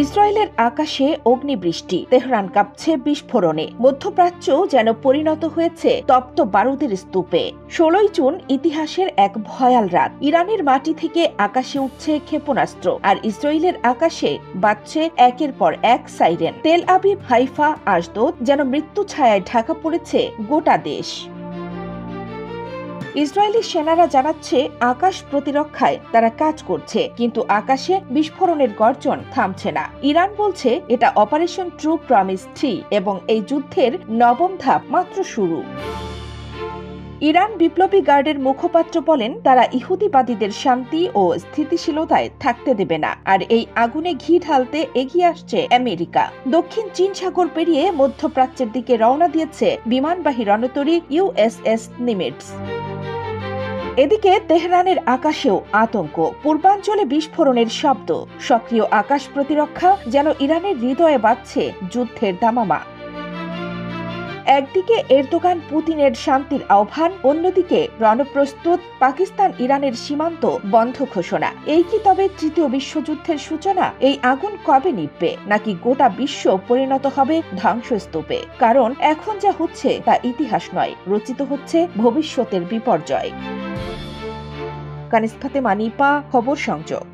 ইসরায়েলের আকাশে অগ্নিবৃষ্টি, তেহরান কাঁপছে বিস্ফোরণে, মধ্যপ্রাচ্য যেন পরিণত হয়েছে তপ্ত বারুদের স্তূপে। 16 জুন ইতিহাসের এক ভয়াল রাত। ইরানের মাটি থেকে আকাশে উঠছে ক্ষেপণাস্ত্র, আর ইসরায়েলের আকাশে বাজছে একের পর এক siren. Tel Aviv, Haifa, Ashdod যেন মৃত্যু ছায়ায় ঢাকা পড়েছে গোটা দেশ। ইসরায়েলি সেনারা জানাচ্ছে আকাশ প্রতিরক্ষায় তারা কাজ করছে, কিন্তু আকাশে বিস্ফোরণের গর্জন থামছে না। ইরান বলছে এটা অপারেশন ট্রু প্রমিস 3 এবং এই যুদ্ধের নবম ধাপ মাত্র শুরু। ইরান বিপ্লবী গার্ডের মুখপাত্র বলেন, তারা ইহুদিবাদীদের শান্তি ও স্থিতিশীলতায় থাকতে দেবে না, আর এই আগুনে ঘি ঢালতে এগিয়ে আসছে আমেরিকা। দক্ষিণ চীন সাগর পেরিয়ে মধ্যপ্রাচ্যের দিকে রওনা দিয়েছে বিমানবাহী রণতরী USS নিমিটস। এদিকে তেহরানের আকাশেও আতঙ্ক, পূর্বাঞ্চলে বিস্ফোরণের শব্দ, সক্রিয় আকাশ প্রতিরক্ষা যেন ইরানের হৃদয়ে বাজছে যুদ্ধের দামামা। একদিকে এরদোগান পুতিনের শান্তির আহ্বান, অন্যদিকে রণপ্রস্তুত পাকিস্তান ইরানের সীমান্ত বন্ধ ঘোষণা। এই কি তবে তৃতীয় বিশ্বযুদ্ধের সূচনা? এই আগুন কবে নিভবে, নাকি গোটা বিশ্ব পরিণত হবে ধ্বংসস্তূপে? কারণ এখন যা হচ্ছে তা ইতিহাস নয়, রচিত হচ্ছে ভবিষ্যতের বিপর্যয়। কানিজ ফাতেমা, নিপা, খবর সংযোগ।